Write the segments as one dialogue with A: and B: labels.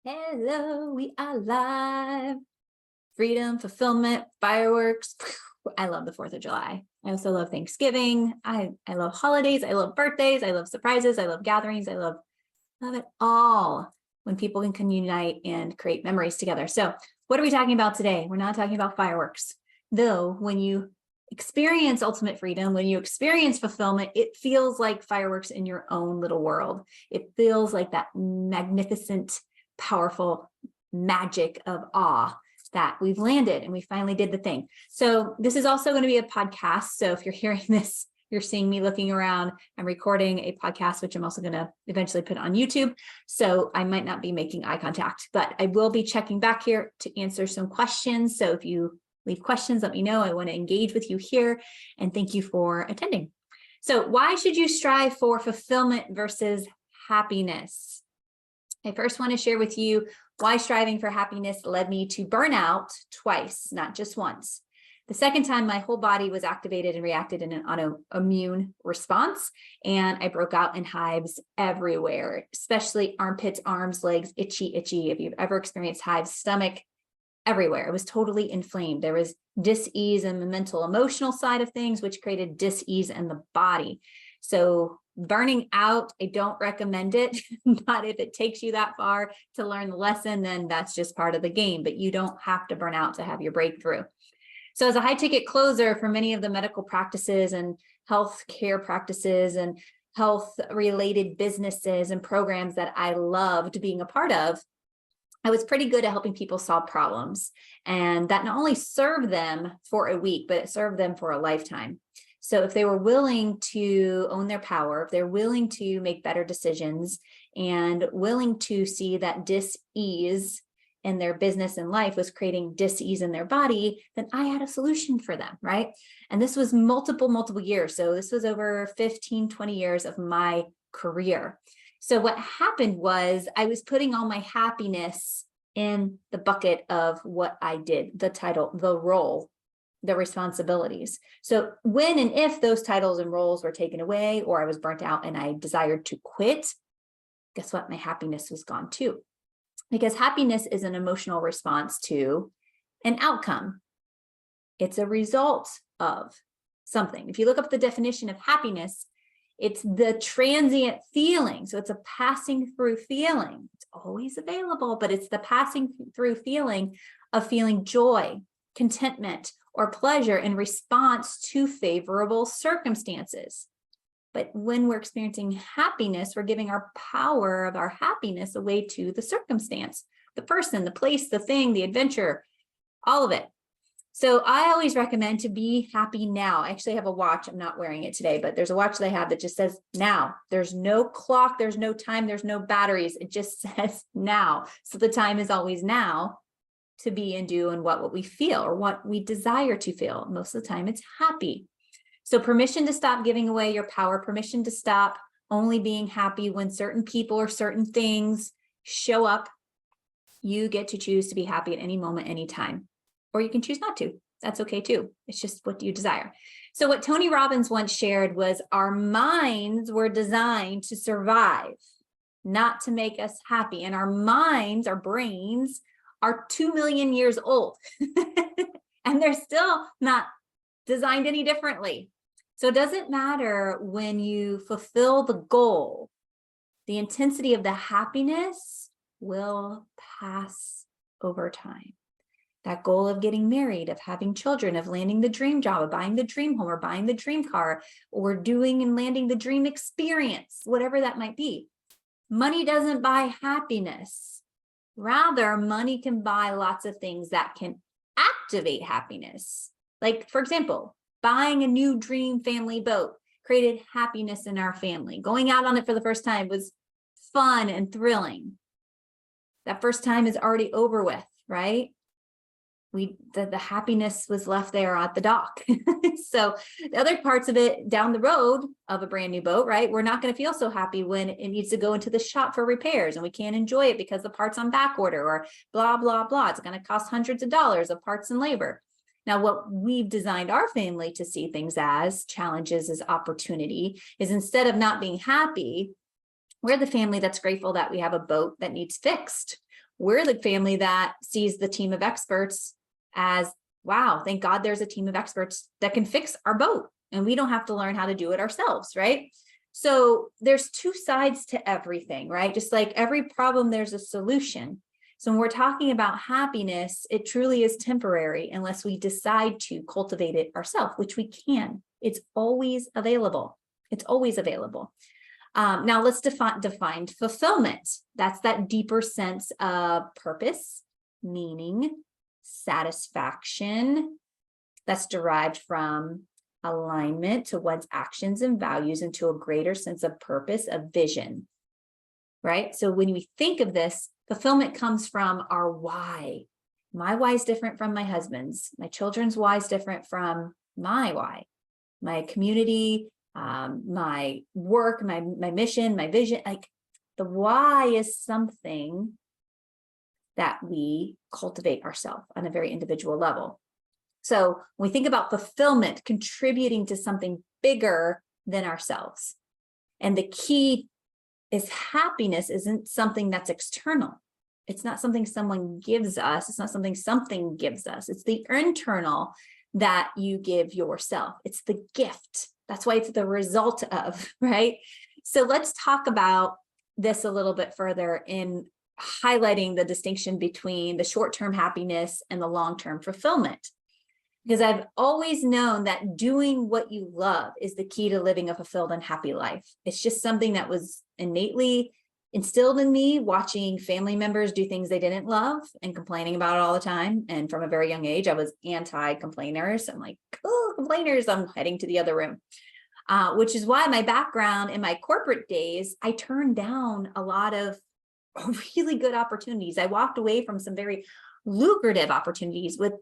A: Hello, we are live. Freedom, fulfillment, fireworks. I love the 4th of July. I also love Thanksgiving. I love holidays. I love birthdays. I love surprises. I love gatherings. I love it all when people can unite and create memories together. So what are we talking about today? We're not talking about fireworks. Though when you experience ultimate freedom, when you experience fulfillment, it feels like fireworks in your own little world. It feels like that magnificent, powerful magic of awe that we've landed and we finally did the thing. So this is also going to be a podcast. So if you're hearing this, you're seeing me looking around. I'm recording a podcast, which I'm also going to eventually put on YouTube. So I might not be making eye contact, but I will be checking back here to answer some questions. So if you leave questions, let me know. I want to engage with you here. And thank you for attending. So why should you strive for fulfillment versus happiness? I first want to share with you why striving for happiness led me to burnout twice, not just once. The second time, my whole body was activated and reacted in an autoimmune response, and I broke out in hives everywhere, especially armpits, arms, legs, itchy. If you've ever experienced hives, stomach, everywhere. It was totally inflamed. There was dis-ease in the mental, emotional side of things, which created dis-ease in the body. So burning out, I don't recommend it, but if it takes you that far to learn the lesson, then that's just part of the game, but you don't have to burn out to have your breakthrough. So as a high ticket closer for many of the medical practices and healthcare practices and health related businesses and programs that I loved being a part of, I was pretty good at helping people solve problems. And that not only served them for a week, but it served them for a lifetime. So if they were willing to own their power, if they're willing to make better decisions and willing to see that dis-ease in their business and life was creating dis-ease in their body, then I had a solution for them, right? And this was multiple years. So this was over 15, 20 years of my career. So what happened was I was putting all my happiness in the bucket of what I did, the title, the role, the responsibilities. So when and if those titles and roles were taken away, or I was burnt out and I desired to quit, guess what? My happiness was gone too. Because happiness is an emotional response to an outcome. It's a result of something. If you look up the definition of happiness, it's the transient feeling. So it's a passing through feeling. It's always available, but it's the passing through feeling of feeling joy, contentment, or pleasure in response to favorable circumstances. But when we're experiencing happiness, we're giving our power of our happiness away to the circumstance, the person, the place, the thing, the adventure, all of it. So I always recommend to be happy now. I actually have a watch. I'm not wearing it today, but there's a watch that I have that just says now. There's no clock, there's no time, there's no batteries. It just says now. So the time is always now to be and do and what we feel or what we desire to feel. Most of the time it's happy. So permission to stop giving away your power, permission to stop only being happy when certain people or certain things show up. You get to choose to be happy at any moment, anytime, or you can choose not to. That's okay too. It's just what you desire. So what Tony Robbins once shared was our minds were designed to survive, not to make us happy. And our minds, our brains are 2 million years old and they're still not designed any differently. So it doesn't matter when you fulfill the goal, the intensity of the happiness will pass over time. That goal of getting married, of having children, of landing the dream job, of buying the dream home or buying the dream car, or doing and landing the dream experience, whatever that might be. Money doesn't buy happiness. Rather, money can buy lots of things that can activate happiness. Like, for example, buying a new dream family boat created happiness in our family. Going out on it for the first time was fun and thrilling. That first time is already over with, right? The happiness was left there at the dock. So the other parts of it down the road of a brand new boat, right? We're not going to feel so happy when it needs to go into the shop for repairs and we can't enjoy it because the part's on back order or blah, blah, blah. It's going to cost hundreds of dollars of parts and labor. Now, what we've designed our family to see things as challenges, as opportunity, is instead of not being happy, we're the family that's grateful that we have a boat that needs fixed, we're the family that sees the team of experts as, wow, thank God there's a team of experts that can fix our boat and we don't have to learn how to do it ourselves, right? So there's two sides to everything, right? Just like every problem, there's a solution. So when we're talking about happiness, it truly is temporary unless we decide to cultivate it ourselves, which we can. It's always available. It's always available. Now let's define fulfillment. That's that deeper sense of purpose, meaning, satisfaction that's derived from alignment to one's actions and values into a greater sense of purpose, of vision, right? So when we think of this, fulfillment comes from our why. My why is different from my husband's. My children's why is different from my why. My community, my work, my mission, my vision, like the why is something that we cultivate ourselves on a very individual level. So when we think about fulfillment, contributing to something bigger than ourselves. And the key is happiness isn't something that's external. It's not something someone gives us. It's not something gives us. It's the internal that you give yourself. It's the gift. That's why it's the result of, right? So let's talk about this a little bit further in highlighting the distinction between the short-term happiness and the long-term fulfillment. Because I've always known that doing what you love is the key to living a fulfilled and happy life. It's just something that was innately instilled in me, watching family members do things they didn't love and complaining about it all the time. And from a very young age, I was anti-complainers. I'm like, oh, complainers, I'm heading to the other room. Which is why my background in my corporate days, I turned down a lot of really good opportunities. I walked away from some very lucrative opportunities with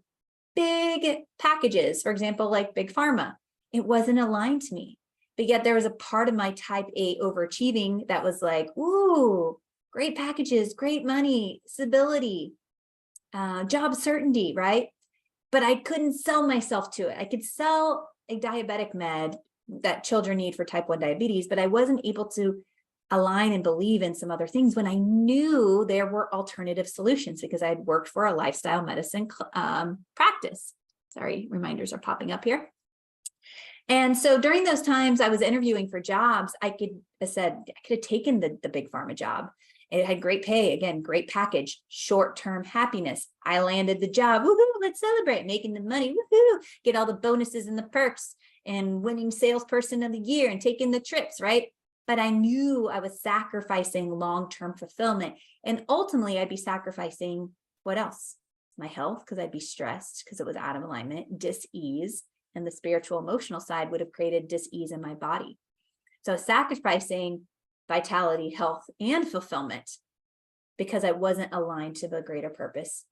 A: big packages, for example, like big pharma. It wasn't aligned to me, but yet there was a part of my type A overachieving that was like, ooh, great packages, great money, stability, job certainty, right? But I couldn't sell myself to it. I could sell a diabetic med that children need for type 1 diabetes, but I wasn't able to align and believe in some other things when I knew there were alternative solutions because I had worked for a lifestyle medicine practice. Sorry, reminders are popping up here. And so during those times I was interviewing for jobs, I could have taken the big pharma job. It had great pay, again, great package, short-term happiness. I landed the job, woohoo, let's celebrate, making the money, woohoo, get all the bonuses and the perks and winning salesperson of the year and taking the trips, right? But I knew I was sacrificing long-term fulfillment. And ultimately, I'd be sacrificing what else? My health, because I'd be stressed because it was out of alignment, dis-ease, and the spiritual emotional side would have created dis-ease in my body. So sacrificing vitality, health, and fulfillment because I wasn't aligned to the greater purpose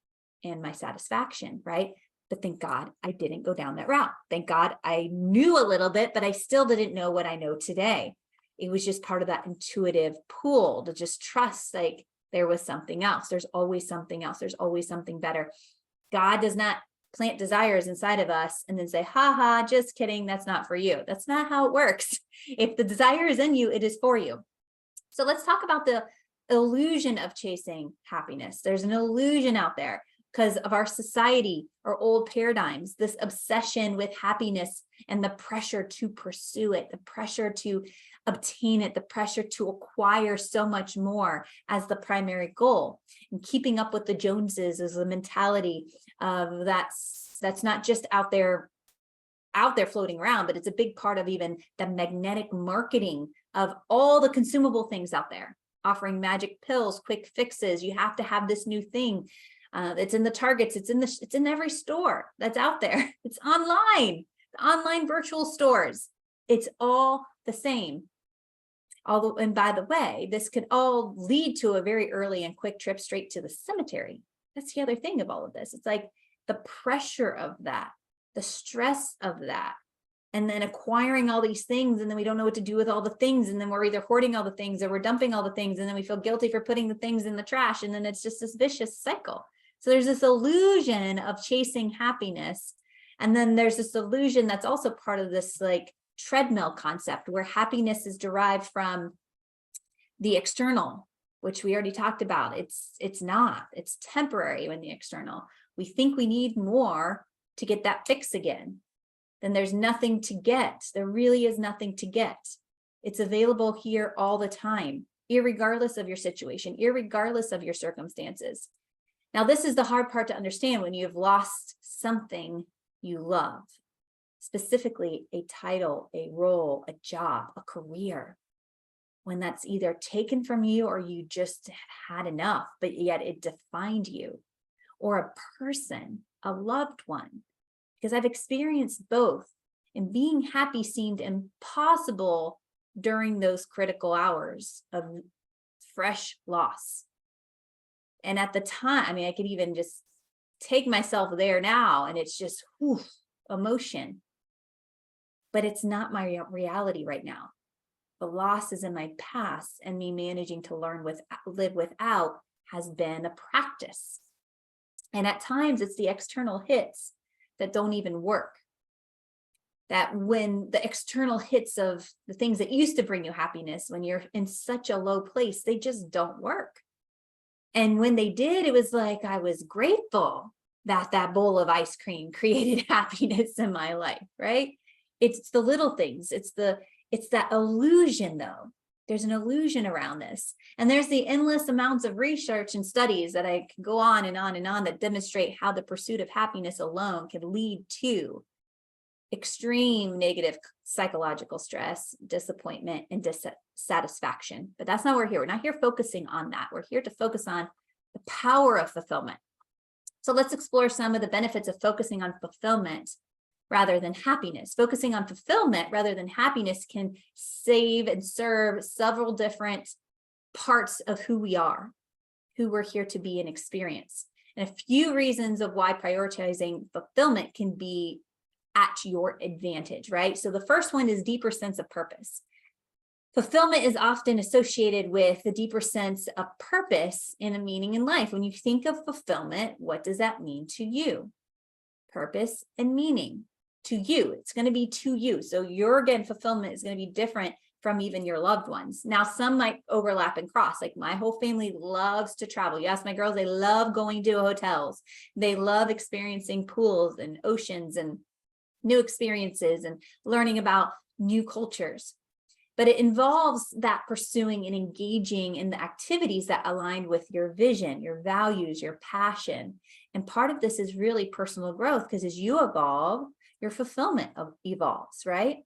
A: and my satisfaction, right? But thank God I didn't go down that route. Thank God I knew a little bit, but I still didn't know what I know today. It was just part of that intuitive pull to just trust, like there was something else. There's always something else. There's always something better. God does not plant desires inside of us and then say, ha, just kidding. That's not for you. That's not how it works. If the desire is in you, it is for you. So let's talk about the illusion of chasing happiness. There's an illusion out there because of our society, our old paradigms, this obsession with happiness and the pressure to pursue it, the pressure to obtain it, the pressure to acquire so much more as the primary goal. And keeping up with the Joneses is a mentality of that's not just out there floating around, but it's a big part of even the magnetic marketing of all the consumable things out there, offering magic pills, quick fixes. You have to have this new thing. It's in the Targets. It's in every store that's out there. It's online, the online virtual stores. It's all the same. And by the way, this could all lead to a very early and quick trip straight to the cemetery. That's the other thing of all of this. It's like the pressure of that, the stress of that, and then acquiring all these things, and then we don't know what to do with all the things, and then we're either hoarding all the things or we're dumping all the things, and then we feel guilty for putting the things in the trash, and then it's just this vicious cycle. So there's this illusion of chasing happiness, and then there's this illusion that's also part of this like treadmill concept where happiness is derived from the external, which we already talked about. It's not, it's temporary when the external. We think we need more to get that fix again. Then there's nothing to get. There really is nothing to get. It's available here all the time, irregardless of your situation, irregardless of your circumstances. Now, this is the hard part to understand when you have lost something you love, specifically a title, a role, a job, a career. When that's either taken from you or you just had enough, but yet it defined you, or a person, a loved one, because I've experienced both, and being happy seemed impossible during those critical hours of fresh loss. And at the time, I mean, I could even just take myself there now, and it's just emotion, but it's not my reality right now. The loss is in my past, and me managing to live without has been a practice. And at times it's the external hits that don't even work. That when the external hits of the things that used to bring you happiness, when you're in such a low place, they just don't work. And when they did, it was like I was grateful that that bowl of ice cream created happiness in my life, right? It's the little things. It's that illusion, though. There's an illusion around this. And there's the endless amounts of research and studies that I can go on and on and on that demonstrate how the pursuit of happiness alone can lead to extreme negative psychological stress, disappointment, and dissatisfaction. But that's not what we're here. We're not here focusing on that. We're here to focus on the power of fulfillment. So let's explore some of the benefits of focusing on fulfillment rather than happiness. Focusing on fulfillment rather than happiness can save and serve several different parts of who we are, who we're here to be and experience. And a few reasons of why prioritizing fulfillment can be at your advantage, right? So the first one is deeper sense of purpose. Fulfillment is often associated with a deeper sense of purpose and a meaning in life. When you think of fulfillment, what does that mean to you? Purpose and meaning. To you, it's going to be to you. So your, again, fulfillment is going to be different from even your loved ones. Now, some might overlap and cross. Like my whole family loves to travel. You ask my girls, they love going to hotels. They love experiencing pools and oceans and new experiences and learning about new cultures. But it involves that pursuing and engaging in the activities that align with your vision, your values, your passion. And part of this is really personal growth, because as you evolve, your fulfillment evolves, right?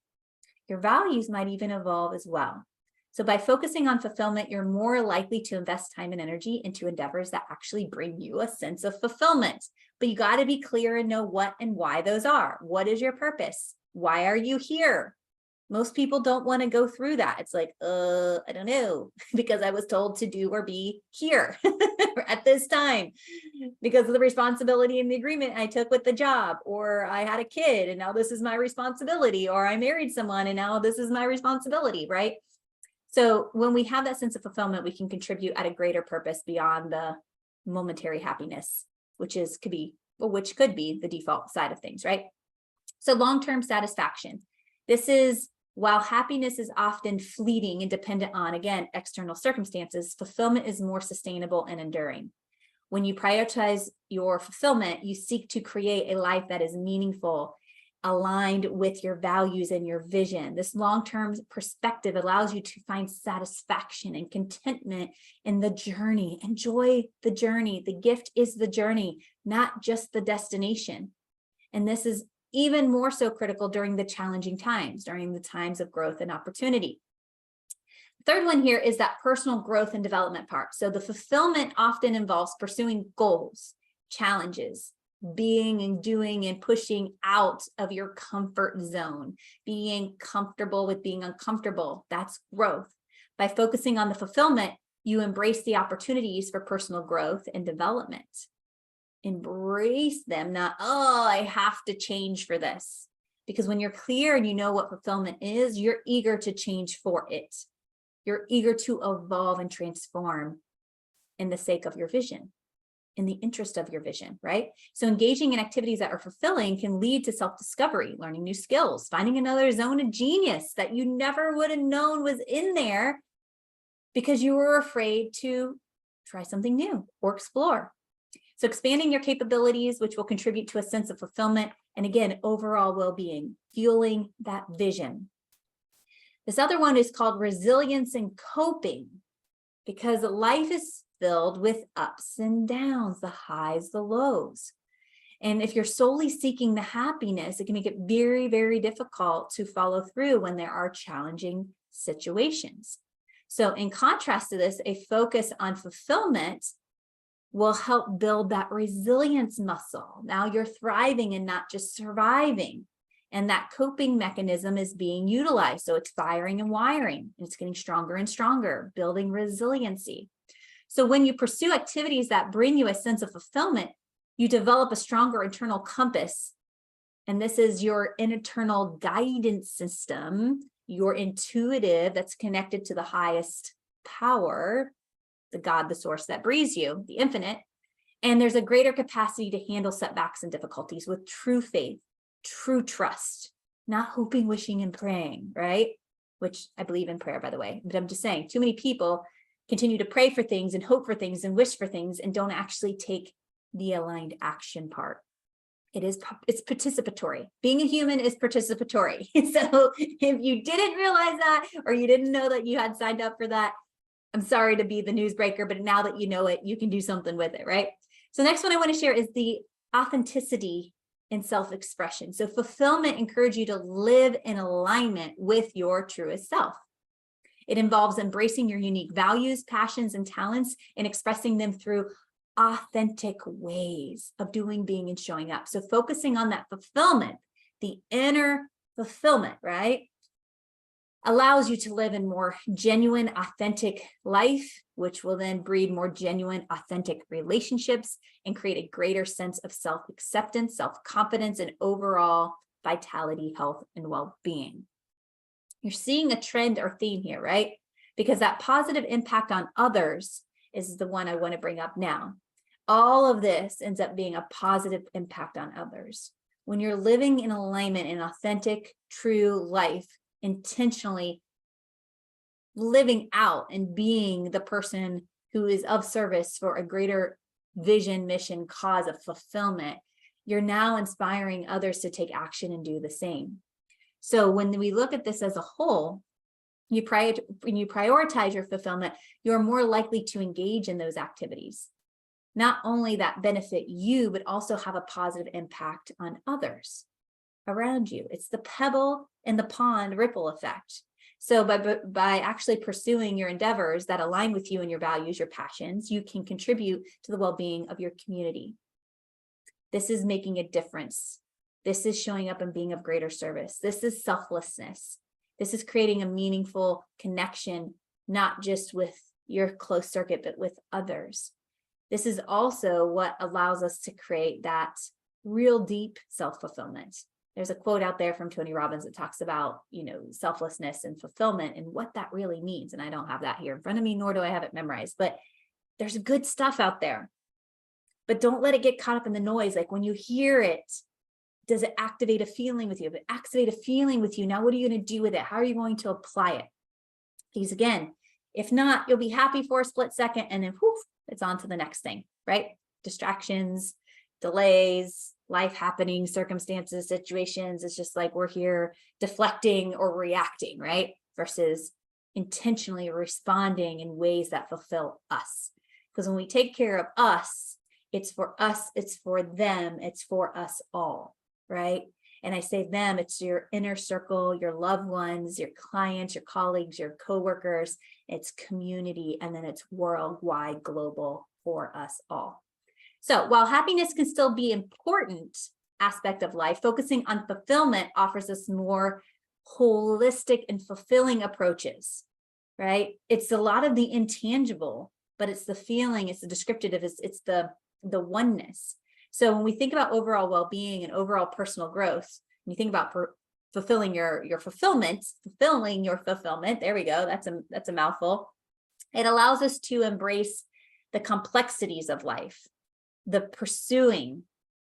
A: Your values might even evolve as well. So by focusing on fulfillment, you're more likely to invest time and energy into endeavors that actually bring you a sense of fulfillment. But you got to be clear and know what and why those are. What is your purpose? Why are you here? Most people don't want to go through that. It's like, I don't know, because I was told to do or be here at this time because of the responsibility and the agreement I took with the job, or I had a kid and now this is my responsibility, or I married someone and now this is my responsibility, right? So when we have that sense of fulfillment, we can contribute at a greater purpose beyond the momentary happiness, which could be the default side of things, right? So long-term satisfaction. This is, while happiness is often fleeting and dependent on, again, external circumstances, fulfillment is more sustainable and enduring. When you prioritize your fulfillment, you seek to create a life that is meaningful, aligned with your values and your vision. This long-term perspective allows you to find satisfaction and contentment in the journey. Enjoy the journey. The gift is the journey, not just the destination. And this is even more so critical during the challenging times, during the times of growth and opportunity. Third one here is that personal growth and development part. So the fulfillment often involves pursuing goals, challenges, being and doing and pushing out of your comfort zone, being comfortable with being uncomfortable. That's growth. By focusing on the fulfillment, you embrace the opportunities for personal growth and development. Embrace them, not, oh, I have to change for this. Because when you're clear and you know what fulfillment is, you're eager to change for it. You're eager to evolve and transform in the sake of your vision, in the interest of your vision, right? So engaging in activities that are fulfilling can lead to self-discovery, learning new skills, finding another zone of genius that you never would have known was in there because you were afraid to try something new or explore. So expanding your capabilities, which will contribute to a sense of fulfillment, and again, overall well-being, fueling that vision. This other one is called resilience and coping, because life is filled with ups and downs, the highs, the lows. And if you're solely seeking the happiness, it can make it very, very difficult to follow through when there are challenging situations. So in contrast to this, a focus on fulfillment will help build that resilience muscle. Now you're thriving and not just surviving. And that coping mechanism is being utilized. So it's firing and wiring, and it's getting stronger and stronger, building resiliency. So when you pursue activities that bring you a sense of fulfillment, you develop a stronger internal compass. And this is your internal guidance system, your intuitive that's connected to the highest power, the God, the source that breathes you, the infinite. And there's a greater capacity to handle setbacks and difficulties with true faith, true trust, not hoping, wishing, and praying, right? Which I believe in prayer, by the way. But I'm just saying, too many people continue to pray for things and hope for things and wish for things and don't actually take the aligned action part. It's participatory. Being a human is participatory. So if you didn't realize that, or you didn't know that you had signed up for that, I'm sorry to be the newsbreaker, but now that you know it, you can do something with it, right? So next one I want to share is the authenticity and self-expression. So fulfillment encourages you to live in alignment with your truest self. It involves embracing your unique values, passions, and talents and expressing them through authentic ways of doing, being, and showing up. So focusing on that fulfillment, the inner fulfillment, right, allows you to live in more genuine, authentic life, which will then breed more genuine, authentic relationships and create a greater sense of self-acceptance, self-confidence, and overall vitality, health, and well-being. You're seeing a trend or theme here, right? Because that positive impact on others is the one I want to bring up now. All of this ends up being a positive impact on others. When you're living in alignment in authentic, true life, intentionally living out and being the person who is of service for a greater vision, mission, cause of fulfillment, you're now inspiring others to take action and do the same. So when we look at this as a whole, when you prioritize your fulfillment, you're more likely to engage in those activities. Not only that benefit you, but also have a positive impact on others around you. It's the pebble in the pond ripple effect. So by actually pursuing your endeavors that align with you and your values, your passions, you can contribute to the well-being of your community. This is making a difference. This is showing up and being of greater service. This is selflessness. This is creating a meaningful connection, not just with your close circuit, but with others. This is also what allows us to create that real deep self-fulfillment. There's a quote out there from Tony Robbins that talks about, selflessness and fulfillment and what that really means. And I don't have that here in front of me, nor do I have it memorized, but there's good stuff out there. But don't let it get caught up in the noise. Like when you hear it, does it activate a feeling with you? If it activates a feeling with you, now what are you going to do with it? How are you going to apply it? Because again, if not, you'll be happy for a split second and then whoof, it's on to the next thing, right? Distractions, delays, life happening, circumstances, situations. It's just like we're here deflecting or reacting, right? Versus intentionally responding in ways that fulfill us. Because when we take care of us, it's for them, it's for us all, right? And I say them, it's your inner circle, your loved ones, your clients, your colleagues, your coworkers, it's community, and then it's worldwide, global for us all. So while happiness can still be an important aspect of life, focusing on fulfillment offers us more holistic and fulfilling approaches, right? It's a lot of the intangible, but it's the feeling, it's the descriptive, it's the oneness. So when we think about overall well-being and overall personal growth, when you think about fulfilling your fulfillment, there we go, that's a mouthful. It allows us to embrace the complexities of life, the pursuing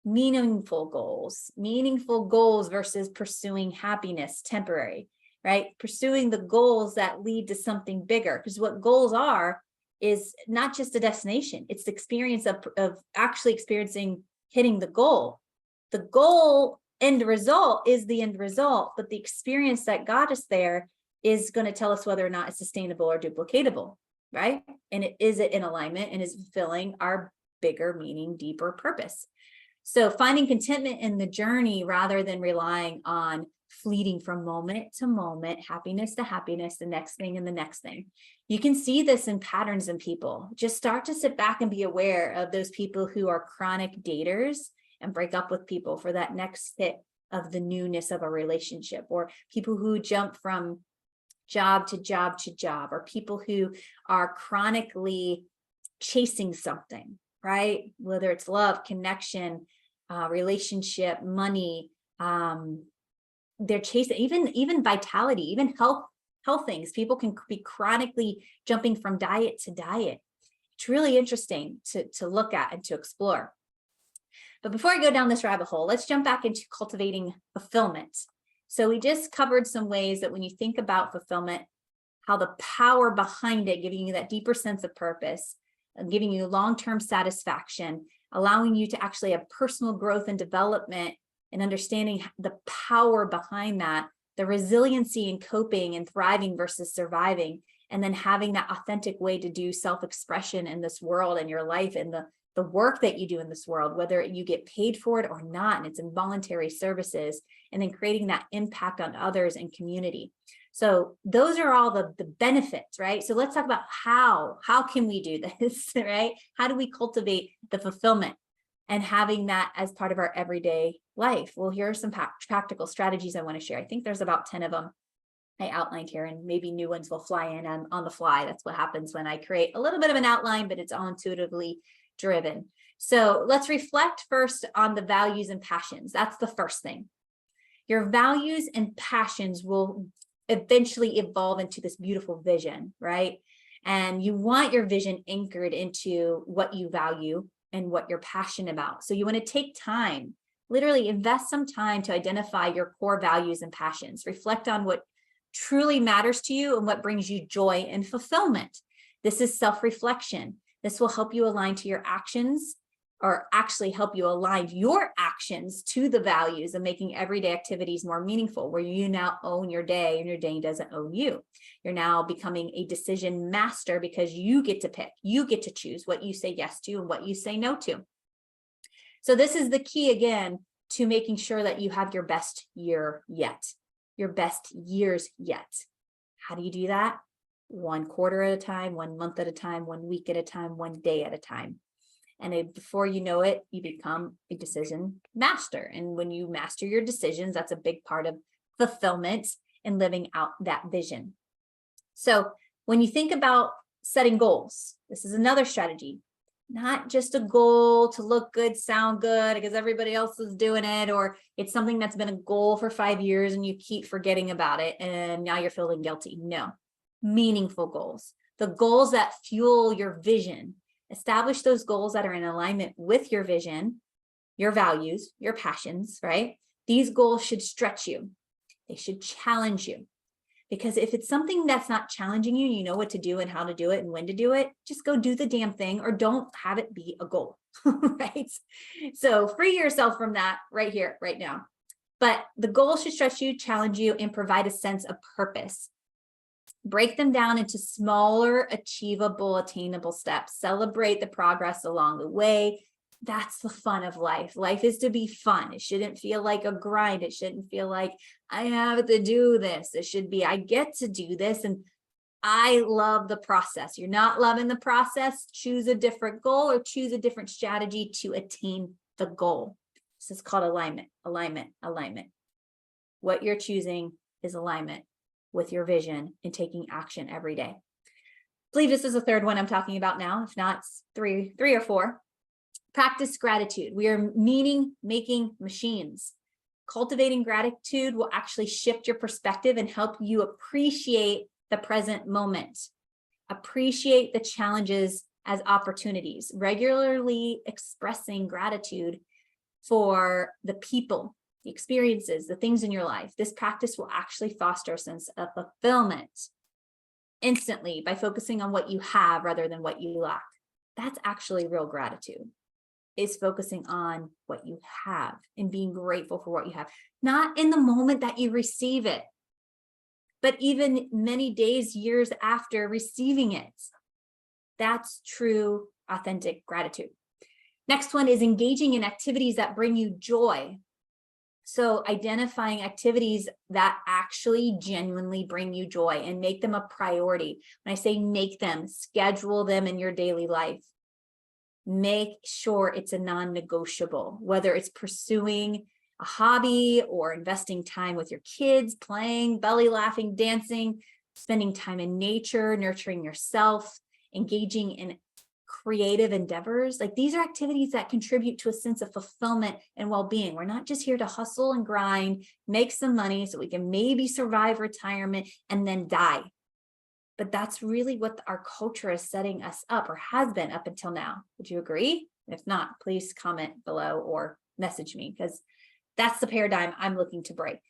A: meaningful goals versus pursuing happiness, temporary, right? Pursuing the goals that lead to something bigger, because what goals are is not just a destination. It's the experience of actually experiencing hitting the goal. The goal end result is the end result, but the experience that got us there is going to tell us whether or not it's sustainable or duplicatable, right? And is it in alignment and is fulfilling our bigger meaning, deeper purpose? So finding contentment in the journey rather than relying on fleeting from moment to moment, happiness to happiness, the next thing and the next thing. You can see this in patterns in people. Just start to sit back and be aware of those people who are chronic daters and break up with people for that next hit of the newness of a relationship, or people who jump from job to job to job, or people who are chronically chasing something, right? Whether it's love, connection, relationship, money, they're chasing even vitality, even health things. People can be chronically jumping from diet to diet. It's really interesting to look at and to explore. But before I go down this rabbit hole, let's jump back into cultivating fulfillment. So we just covered some ways that when you think about fulfillment, how the power behind it, giving you that deeper sense of purpose, giving you long-term satisfaction, allowing you to actually have personal growth and development, and understanding the power behind that, the resiliency in coping and thriving versus surviving, and then having that authentic way to do self-expression in this world and your life and the work that you do in this world, whether you get paid for it or not, and it's involuntary services, and then creating that impact on others and community. So those are all the benefits, right? So let's talk about how can we do this, right? How do we cultivate the fulfillment and having that as part of our everyday life? Well, here are some practical strategies I want to share. I think there's about 10 of them I outlined here, and maybe new ones will fly in on the fly. That's what happens when I create a little bit of an outline, but it's all intuitively driven. So let's reflect first on the values and passions. That's the first thing. Your values and passions will eventually evolve into this beautiful vision, right? And you want your vision anchored into what you value and what you're passionate about. So you want to take time, literally invest some time to identify your core values and passions. Reflect on what truly matters to you and what brings you joy and fulfillment. This is self-reflection. This will help you align to your actions, or actually help you align your actions to the values and making everyday activities more meaningful, where you now own your day and your day doesn't own you. You're now becoming a decision master because you get to pick, you get to choose what you say yes to and what you say no to. So this is the key, again, to making sure that you have your best year yet, your best years yet. How do you do that? 1 quarter at a time, 1 month at a time, 1 week at a time, 1 day at a time. And before you know it, you become a decision master. And when you master your decisions, that's a big part of fulfillment and living out that vision. So when you think about setting goals, this is another strategy. Not just a goal to look good, sound good, because everybody else is doing it, or it's something that's been a goal for 5 years and you keep forgetting about it and now you're feeling guilty. No, meaningful goals, the goals that fuel your vision. Establish those goals that are in alignment with your vision, your values, your passions, right? These goals should stretch you. They should challenge you. Because if it's something that's not challenging you, you know what to do and how to do it and when to do it, just go do the damn thing, or don't have it be a goal, right? So free yourself from that right here, right now. But the goal should stretch you, challenge you, and provide a sense of purpose. Break them down into smaller, achievable, attainable steps. Celebrate the progress along the way. That's the fun of life. Life is to be fun. It shouldn't feel like a grind. It shouldn't feel like I have to do this. It should be I get to do this, and I love the process. You're not loving the process, choose a different goal or choose a different strategy to attain the goal. This is called alignment, alignment, alignment. What you're choosing is alignment with your vision and taking action every day. I believe this is the third one I'm talking about now. If not, it's three or four. Practice gratitude. We are meaning-making machines. Cultivating gratitude will actually shift your perspective and help you appreciate the present moment. Appreciate the challenges as opportunities. Regularly expressing gratitude for the people the experiences, the things in your life. This practice will actually foster a sense of fulfillment instantly by focusing on what you have rather than what you lack. That's actually real gratitude, is focusing on what you have and being grateful for what you have, not in the moment that you receive it, but even many days, years after receiving it. That's true, authentic gratitude. Next one is engaging in activities that bring you joy. So identifying activities that actually genuinely bring you joy and make them a priority. When I say make them, schedule them in your daily life. Make sure it's a non-negotiable, whether it's pursuing a hobby or investing time with your kids, playing, belly laughing, dancing, spending time in nature, nurturing yourself, engaging in creative endeavors. Like, these are activities that contribute to a sense of fulfillment and well-being. We're not just here to hustle and grind, make some money so we can maybe survive retirement and then die. But that's really what our culture is setting us up, or has been up until now. Would you agree? If not, please comment below or message me, because that's the paradigm I'm looking to break.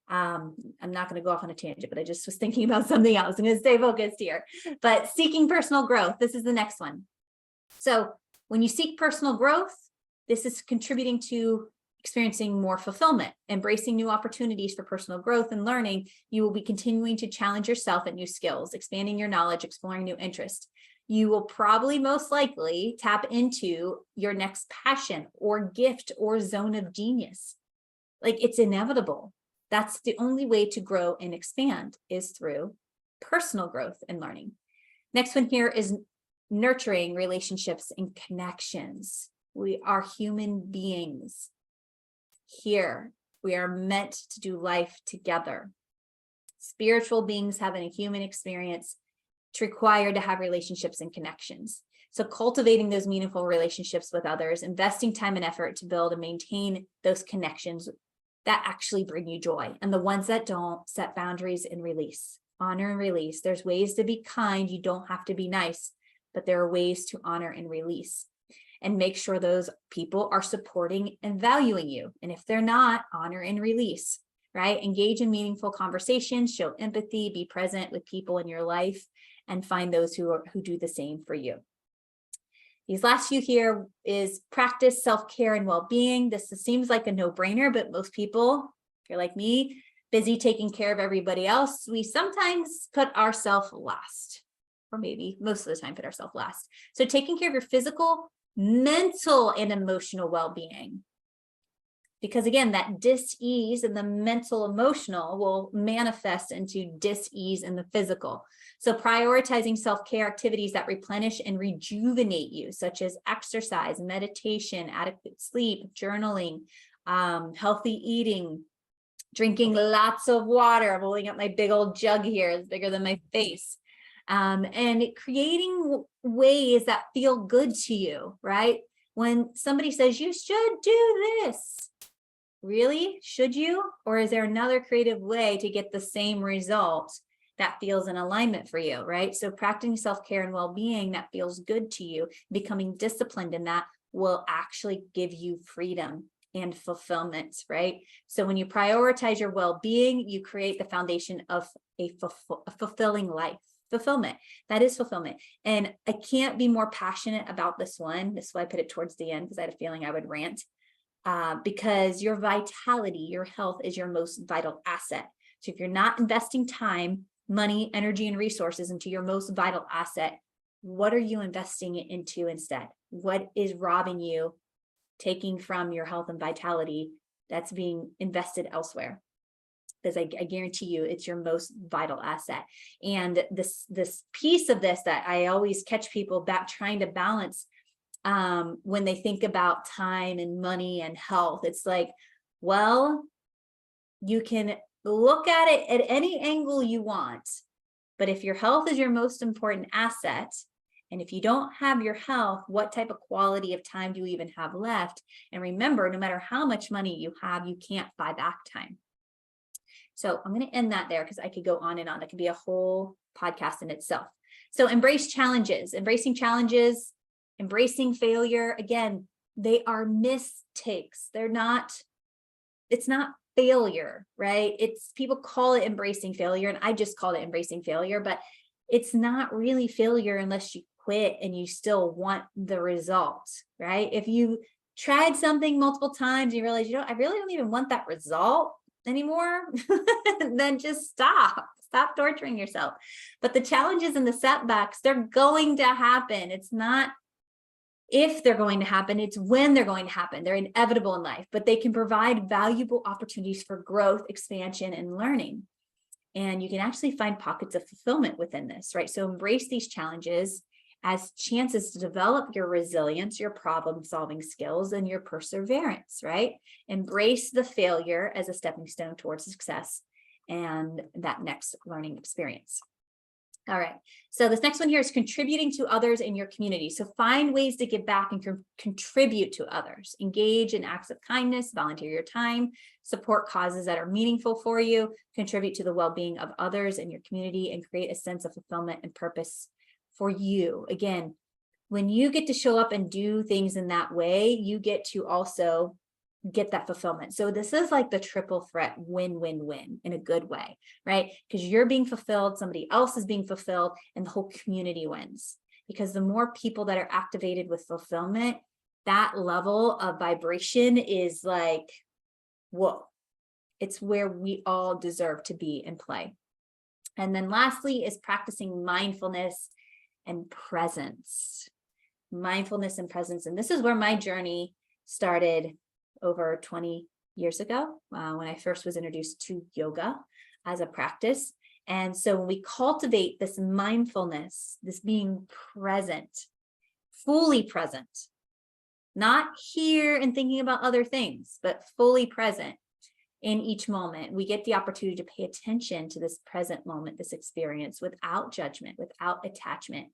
A: I'm not going to go off on a tangent, but I just was thinking about something else. I'm going to stay focused here. But seeking personal growth, this is the next one. So when you seek personal growth, this is contributing to experiencing more fulfillment, embracing new opportunities for personal growth and learning. You will be continuing to challenge yourself at new skills, expanding your knowledge, exploring new interests. You will probably most likely tap into your next passion or gift or zone of genius. Like, it's inevitable. That's the only way to grow and expand, is through personal growth and learning. Next one here is nurturing relationships and connections. We are human beings here. We are meant to do life together. Spiritual beings having a human experience. It's required to have relationships and connections. So cultivating those meaningful relationships with others, investing time and effort to build and maintain those connections that actually bring you joy. And the ones that don't, set boundaries and release. Honor and release. There's ways to be kind. You don't have to be nice, but there are ways to honor and release. And make sure those people are supporting and valuing you. And if they're not, honor and release, right? Engage in meaningful conversations, show empathy, be present with people in your life, and find those who do the same for you. These last few here is practice self-care and well-being. This seems like a no-brainer, but most people, if you're like me, busy taking care of everybody else, we sometimes put ourselves last, or maybe most of the time put ourselves last. So taking care of your physical, mental, and emotional well-being. Because again, that dis-ease in the mental, emotional will manifest into dis-ease in the physical. So prioritizing self-care activities that replenish and rejuvenate you, such as exercise, meditation, adequate sleep, journaling, healthy eating, drinking lots of water. I'm holding up my big old jug here. It's bigger than my face. And creating ways that feel good to you, right? When somebody says you should do this, really? Should you? Or is there another creative way to get the same result that feels in alignment for you, right? So practicing self-care and well-being that feels good to you, becoming disciplined in that, will actually give you freedom and fulfillment, right? So when you prioritize your well-being, you create the foundation of a fulfilling life. Fulfillment. That is fulfillment. And I can't be more passionate about this one. This is why I put it towards the end, because I had a feeling I would rant. Because your vitality, your health is your most vital asset. So if you're not investing time, money, energy, and resources into your most vital asset, what are you investing it into instead? What is robbing you, taking from your health and vitality that's being invested elsewhere? Because I guarantee you it's your most vital asset. And this piece of this that I always catch people back trying to balance when they think about time and money and health, it's like, well, you can look at it at any angle you want, but if your health is your most important asset, and if you don't have your health, what type of quality of time do you even have left? And remember, no matter how much money you have, you can't buy back time. So I'm going to end that there because I could go on and on. It could be a whole podcast in itself. So embrace challenges, embracing failure. Again, they are mistakes. They're not it's not failure, right? It's people call it embracing failure, and I just called it embracing failure, but it's not really failure unless you quit and you still want the result, right? If you tried something multiple times, you realize, I really don't even want that result anymore, then just stop torturing yourself. But the challenges and the setbacks, they're going to happen. It's not if they're going to happen, it's when they're going to happen. They're inevitable in life, but they can provide valuable opportunities for growth, expansion, and learning. And you can actually find pockets of fulfillment within this, right? So embrace these challenges as chances to develop your resilience, your problem-solving skills, and your perseverance, right? Embrace the failure as a stepping stone towards success and that next learning experience. All right, so this next one here is contributing to others in your community. So find ways to give back and contribute to others. Engage in acts of kindness, volunteer your time, support causes that are meaningful for you, contribute to the well-being of others in your community, and create a sense of fulfillment and purpose for you. Again, when you get to show up and do things in that way, you get to also get that fulfillment. So this is like the triple threat win-win-win in a good way, right? Because you're being fulfilled, somebody else is being fulfilled, and the whole community wins. Because the more people that are activated with fulfillment, that level of vibration is like, whoa, it's where we all deserve to be and play. And then lastly is practicing mindfulness and presence. Mindfulness and presence. And this is where my journey started over 20 years ago, when I first was introduced to yoga as a practice. And so when we cultivate this mindfulness, this being present, fully present, not here and thinking about other things, but fully present in each moment, we get the opportunity to pay attention to this present moment, this experience, without judgment, without attachment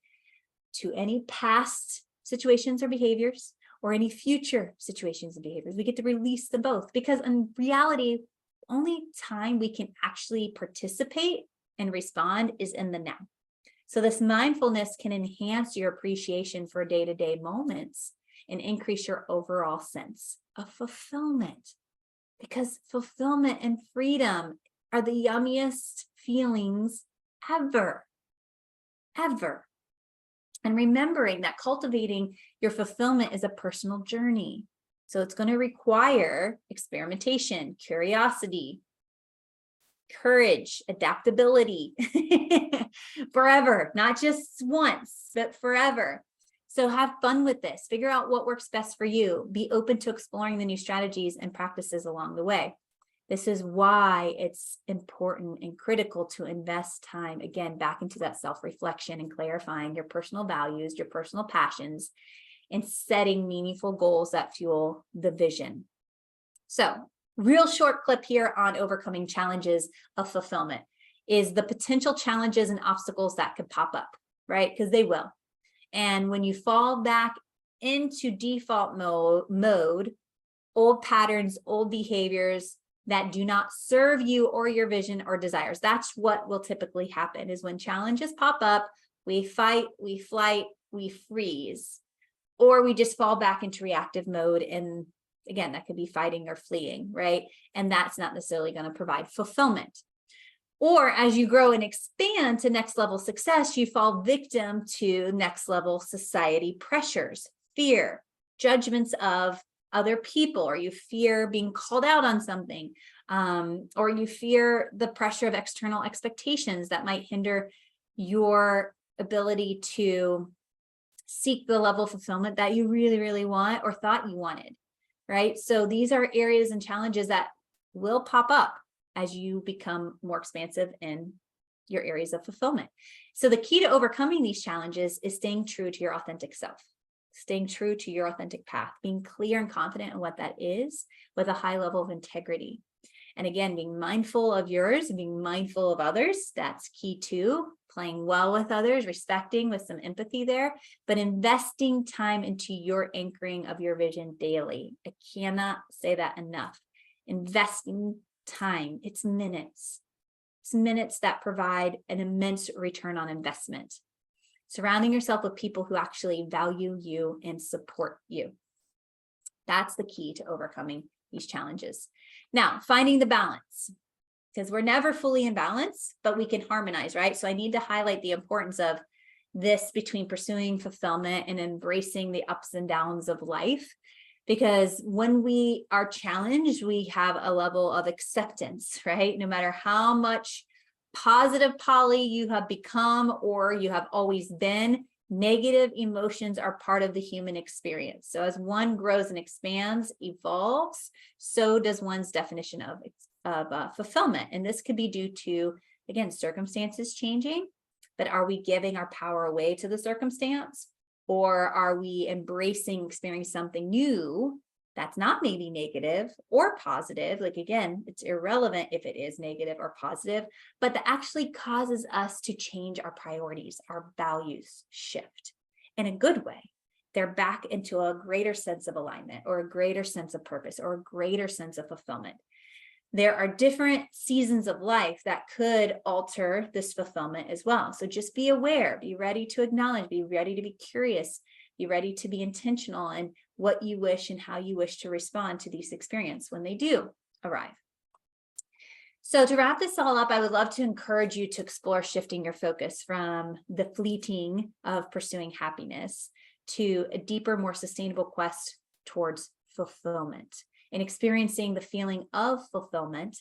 A: to any past situations or behaviors, or any future situations and behaviors. We get to release them both, because in reality, only time we can actually participate and respond is in the now. So this mindfulness can enhance your appreciation for day-to-day moments and increase your overall sense of fulfillment, because fulfillment and freedom are the yummiest feelings ever. And remembering that cultivating your fulfillment is a personal journey. So it's going to require experimentation, curiosity, courage, adaptability, forever, not just once, but forever. So have fun with this. Figure out what works best for you. Be open to exploring the new strategies and practices along the way. This is why it's important and critical to invest time, again, back into that self-reflection and clarifying your personal values, your personal passions, and setting meaningful goals that fuel the vision. So, real short clip here on overcoming challenges of fulfillment is the potential challenges and obstacles that could pop up, right? Because they will. And when you fall back into default mode, old patterns, old behaviors that do not serve you or your vision or desires, that's what will typically happen. Is when challenges pop up, we fight, we flight, we freeze, or we just fall back into reactive mode. And again, that could be fighting or fleeing, right? And that's not necessarily going to provide fulfillment. Or as you grow and expand to next level success, you fall victim to next level society pressures, fear, judgments of other people, or you fear being called out on something, or you fear the pressure of external expectations that might hinder your ability to seek the level of fulfillment that you really, really want or thought you wanted, right? So these are areas and challenges that will pop up as you become more expansive in your areas of fulfillment. So the key to overcoming these challenges is staying true to your authentic self. Staying true to your authentic path, being clear and confident in what that is with a high level of integrity. And again, being mindful of yours and being mindful of others, that's key too. Playing well with others, respecting with some empathy there, but investing time into your anchoring of your vision daily. I cannot say that enough. Investing time, it's minutes. It's minutes that provide an immense return on investment. Surrounding yourself with people who actually value you and support you. That's the key to overcoming these challenges. Now, finding the balance, because we're never fully in balance, but we can harmonize, right? So I need to highlight the importance of this between pursuing fulfillment and embracing the ups and downs of life. Because when we are challenged, we have a level of acceptance, right? No matter how much positive Polly you have become or you have always been, negative emotions are part of the human experience. So as one grows and expands, evolves, so does one's definition of fulfillment. And this could be due to, again, circumstances changing, but are we giving our power away to the circumstance? Or are we embracing experiencing something new that's not maybe negative or positive? Like, again, it's irrelevant if it is negative or positive, but that actually causes us to change our priorities, our values shift in a good way. They're back into a greater sense of alignment or a greater sense of purpose or a greater sense of fulfillment. There are different seasons of life that could alter this fulfillment as well. So just be aware, be ready to acknowledge, be ready to be curious, be ready to be intentional in what you wish and how you wish to respond to these experiences when they do arrive. So to wrap this all up, I would love to encourage you to explore shifting your focus from the fleeting of pursuing happiness to a deeper, more sustainable quest towards fulfillment, and experiencing the feeling of fulfillment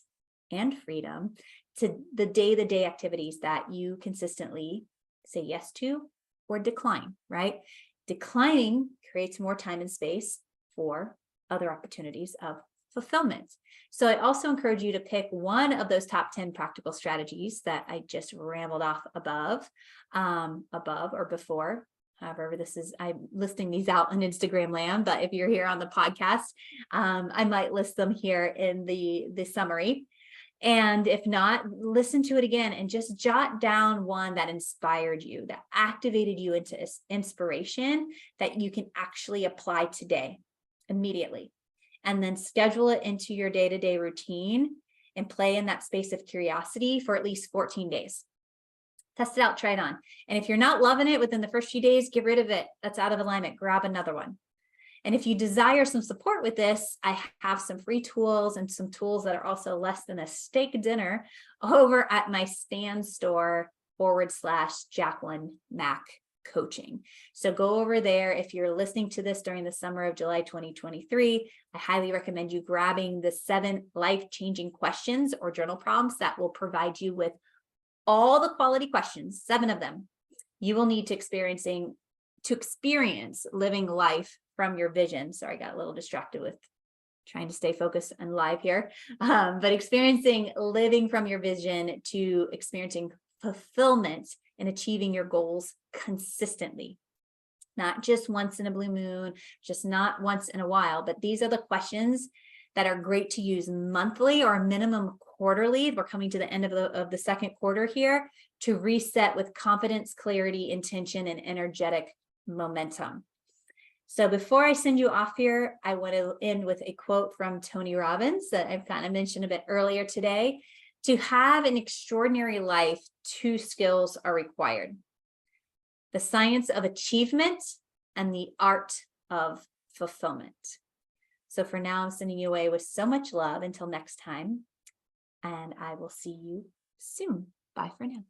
A: and freedom to the day-to-day activities that you consistently say yes to or decline, right? Declining creates more time and space for other opportunities of fulfillment. So I also encourage you to pick one of those top 10 practical strategies that I just rambled off above or before. However, I'm listing these out on Instagram land, but if you're here on the podcast, I might list them here in the summary. And if not, listen to it again and just jot down one that inspired you, that activated you into inspiration that you can actually apply today, immediately. And then schedule it into your day-to-day routine and play in that space of curiosity for at least 14 days. Test it out, try it on. And if you're not loving it within the first few days, get rid of it. That's out of alignment. Grab another one. And if you desire some support with this, I have some free tools and some tools that are also less than a steak dinner over at my Stan store /Jacqueline Mack coaching. So go over there. If you're listening to this during the summer of July 2023, I highly recommend you grabbing the 7 life-changing questions or journal prompts that will provide you with all the quality questions, 7 of them, you will need to experience living life from your vision. Sorry, I got a little distracted with trying to stay focused and live here. But experiencing living from your vision to experiencing fulfillment and achieving your goals consistently. Not just once in a blue moon, just not once in a while, but these are the questions that are great to use monthly or minimum quarterly. We're coming to the end of the second quarter here to reset with confidence, clarity, intention, and energetic momentum. So before I send you off here, I want to end with a quote from Tony Robbins that I've kind of mentioned a bit earlier today. To have an extraordinary life, 2 skills are required: the science of achievement and the art of fulfillment. So for now, I'm sending you away with so much love until next time, and I will see you soon. Bye for now.